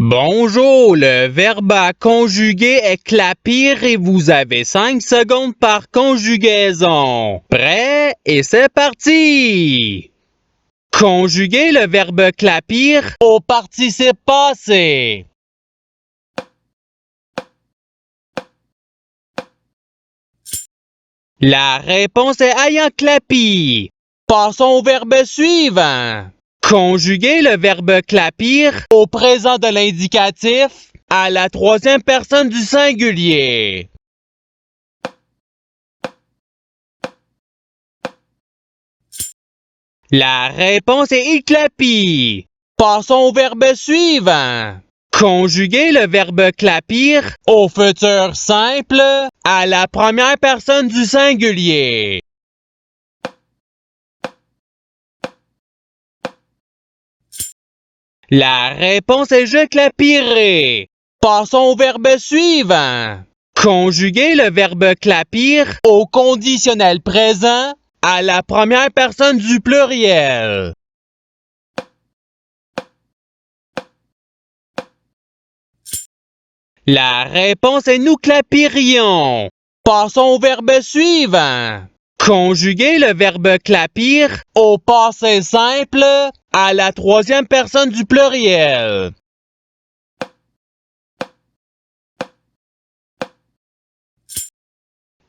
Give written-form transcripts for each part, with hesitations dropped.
Bonjour, le verbe à conjuguer est clapir et vous avez 5 secondes par conjugaison. Prêt? Et c'est parti! Conjuguer le verbe clapir au participe passé. La réponse est ayant clapi. Passons au verbe suivant. Conjuguer le verbe clapir au présent de l'indicatif à la troisième personne du singulier. La réponse est clapi. Passons au verbe suivant. Conjuguer le verbe clapir au futur simple à la première personne du singulier. La réponse est je clapirai. Passons au verbe suivant. Conjuguer le verbe clapir au conditionnel présent à la première personne du pluriel. La réponse est nous clapirions. Passons au verbe suivant. Conjuguer le verbe clapir au passé simple à la troisième personne du pluriel.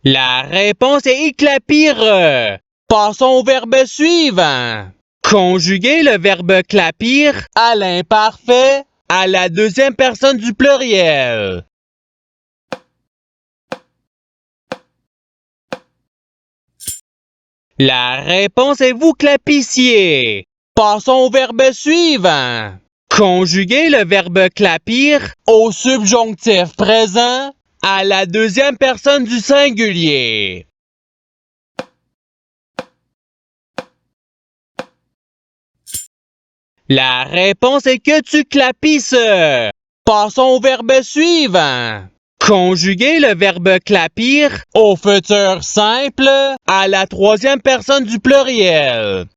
La réponse est clapire. Passons au verbe suivant. Conjuguer le verbe clapir à l'imparfait à la deuxième personne du pluriel. La réponse est vous clapissiez. Passons au verbe suivant. Conjuguer le verbe clapir au subjonctif présent à la deuxième personne du singulier. La réponse est que tu clapisses. Passons au verbe suivant. Conjuguer le verbe clapir au futur simple à la troisième personne du pluriel.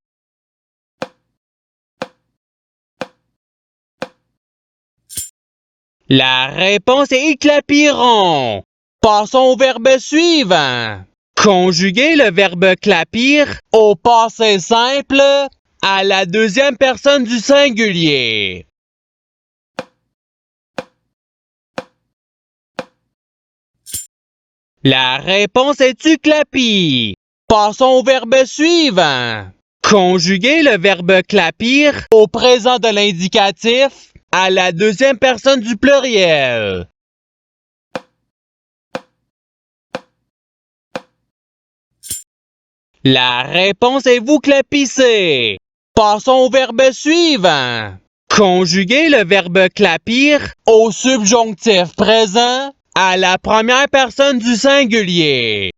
La réponse est clapiront. Passons au verbe suivant. Conjuguer le verbe clapir au passé simple à la deuxième personne du singulier. La réponse est tu clapis. Passons au verbe suivant. Conjuguer le verbe clapir au présent de l'indicatif à la deuxième personne du pluriel. La réponse est vous clapissez. Passons au verbe suivant. Conjuguer le verbe clapir au subjonctif présent à la première personne du singulier.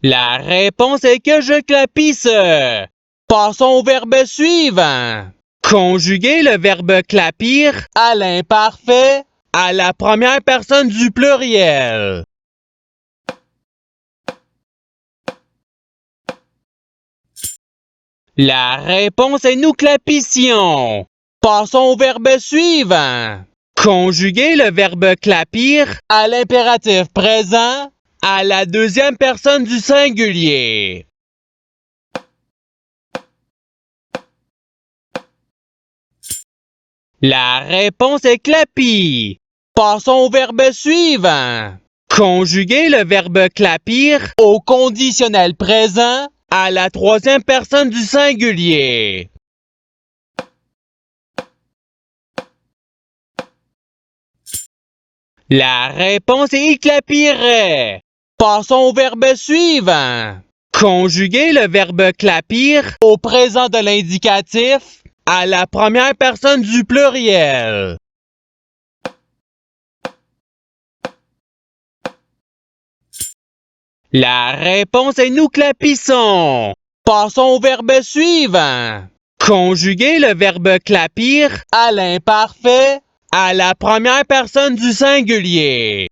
La réponse est que je clapisse. Passons au verbe suivant. Conjuguer le verbe clapir à l'imparfait à la première personne du pluriel. La réponse est nous clapissions. Passons au verbe suivant. Conjuguer le verbe clapir à l'impératif présent à la deuxième personne du singulier. La réponse est clapi. Passons au verbe suivant. Conjuguer le verbe clapir au conditionnel présent à la troisième personne du singulier. La réponse est clapirait. Passons au verbe suivant. Conjuguer le verbe clapir au présent de l'indicatif à la première personne du pluriel. La réponse est nous clapissons. Passons au verbe suivant. Conjuguer le verbe clapir à l'imparfait à la première personne du singulier.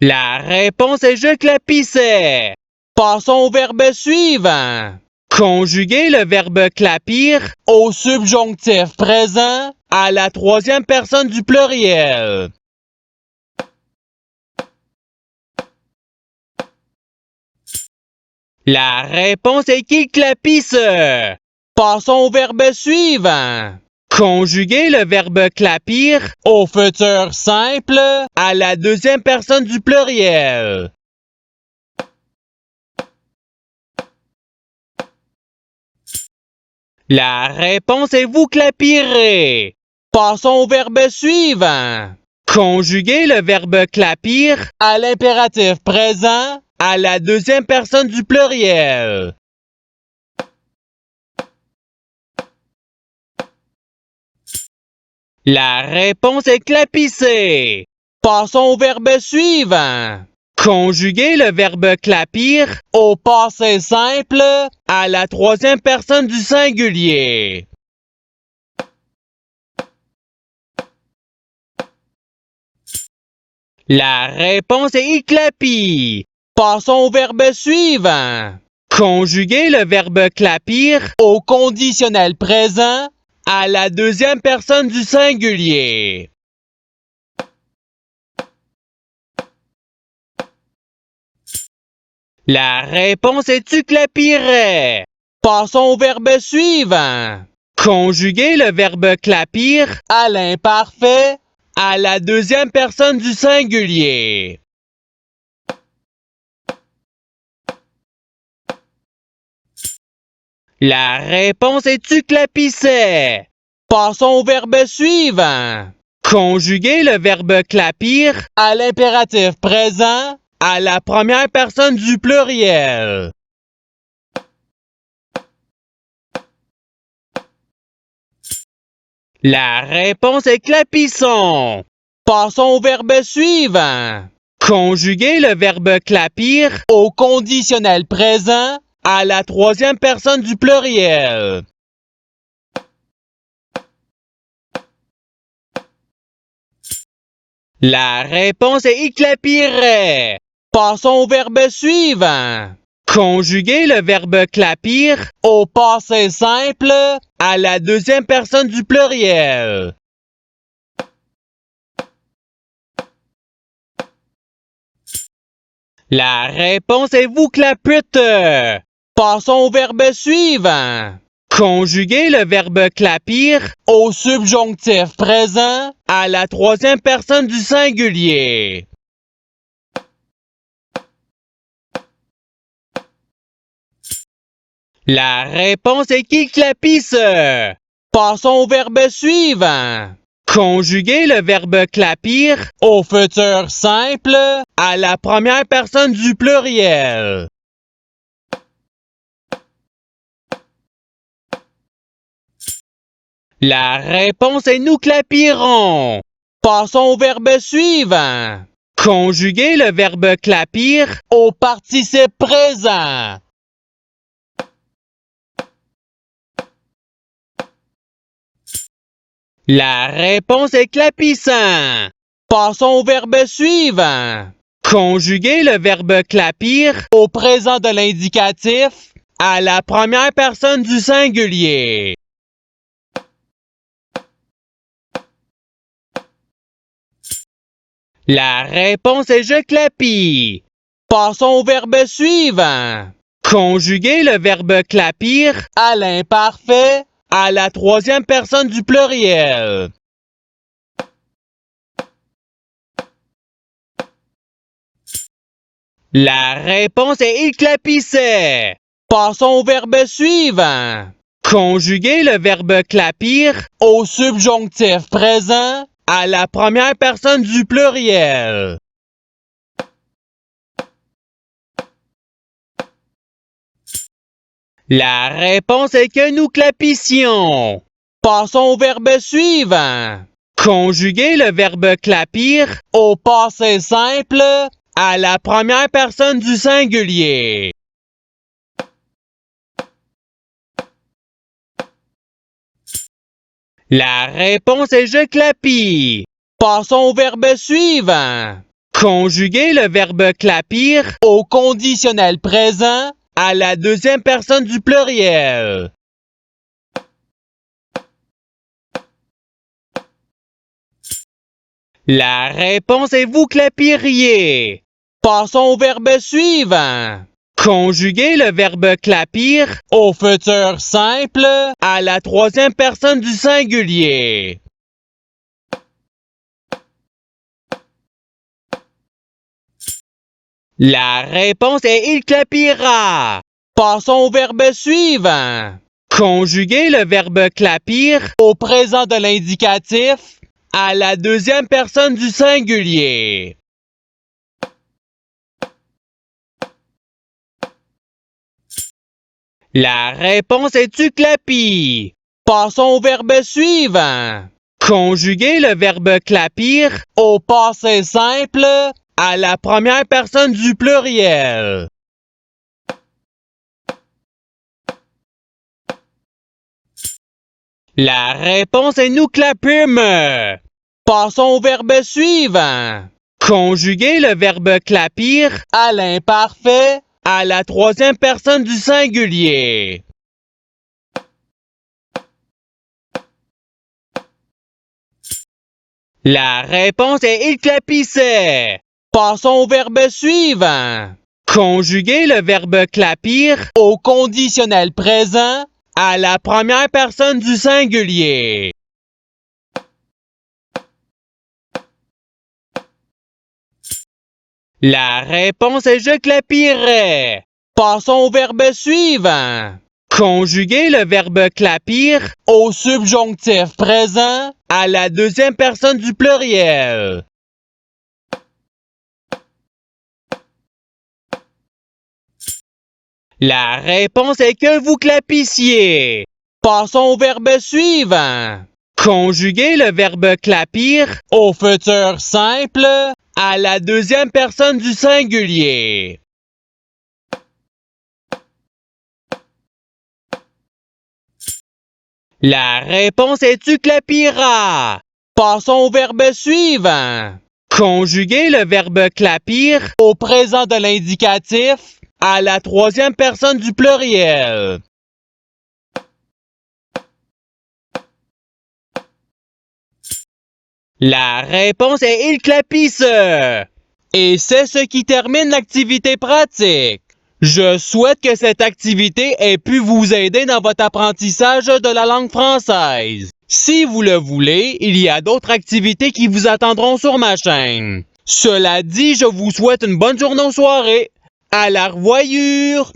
La réponse est je clapissais. Passons au verbe suivant. Conjuguer le verbe clapir au subjonctif présent à la troisième personne du pluriel. La réponse est qui clapisse. Passons au verbe suivant. Conjuguer le verbe clapir au futur simple à la deuxième personne du pluriel. La réponse est vous clapirez. Passons au verbe suivant. Conjuguer le verbe clapir à l'impératif présent à la deuxième personne du pluriel. La réponse est clapisser. Passons au verbe suivant. Conjuguer le verbe clapir au passé simple à la troisième personne du singulier. La réponse est iclapi. Passons au verbe suivant. Conjuguer le verbe clapir au conditionnel présent à la deuxième personne du singulier. La réponse est tu clapirais. Passons au verbe suivant. Conjuguer le verbe clapir à l'imparfait à la deuxième personne du singulier. La réponse est tu clapissais. Passons au verbe suivant. Conjuguer le verbe clapir à l'impératif présent à la première personne du pluriel. La réponse est clapisson. Passons au verbe suivant. Conjuguer le verbe clapir au conditionnel présent à la troisième personne du pluriel. La réponse est iclapirait. Passons au verbe suivant. Conjuguer le verbe clapir au passé simple à la deuxième personne du pluriel. La réponse est vous clapute. Passons au verbe suivant. Conjuguer le verbe clapir au subjonctif présent à la troisième personne du singulier. La réponse est qui clapisse. Passons au verbe suivant. Conjuguer le verbe clapir au futur simple à la première personne du pluriel. La réponse est nous clapirons. Passons au verbe suivant. Conjuguer le verbe clapir au participe présent. La réponse est clapissant. Passons au verbe suivant. Conjuguer le verbe clapir au présent de l'indicatif à la première personne du singulier. La réponse est je clapis. Passons au verbe suivant. Conjuguer le verbe clapir à l'imparfait à la troisième personne du pluriel. La réponse est il clapissait. Passons au verbe suivant. Conjuguer le verbe clapir au subjonctif présent à la première personne du pluriel. La réponse est que nous clapissions. Passons au verbe suivant. Conjuguer le verbe clapir au passé simple à la première personne du singulier. La réponse est je clapis. Passons au verbe suivant. Conjuguez le verbe clapir au conditionnel présent à la deuxième personne du pluriel. La réponse est vous clapiriez. Passons au verbe suivant. Conjuguez le verbe clapir au futur simple à la troisième personne du singulier. La réponse est il clapira. Passons au verbe suivant. Conjuguez le verbe clapir au présent de l'indicatif à la deuxième personne du singulier. La réponse est tu clapis. Passons au verbe suivant. Conjuguez le verbe clapir au passé simple à la première personne du pluriel. La réponse est nous clapîmes. Passons au verbe suivant. Conjuguez le verbe clapir à l'imparfait à la troisième personne du singulier. La réponse est il clapissait. Passons au verbe suivant. Conjuguez le verbe clapir au conditionnel présent à la première personne du singulier. La réponse est je clapirais. Passons au verbe suivant. Conjuguez le verbe clapir au subjonctif présent à la deuxième personne du pluriel. La réponse est que vous clapissiez. Passons au verbe suivant. Conjuguez le verbe clapir au futur simple à la deuxième personne du singulier. La réponse est tu clapiras. Passons au verbe suivant. Conjuguez le verbe clapir au présent de l'indicatif à la troisième personne du pluriel. La réponse est il clapisse. Et c'est ce qui termine l'activité pratique. Je souhaite que cette activité ait pu vous aider dans votre apprentissage de la langue française. Si vous le voulez, il y a d'autres activités qui vous attendront sur ma chaîne. Cela dit, je vous souhaite une bonne journée ou soirée. À la revoyure!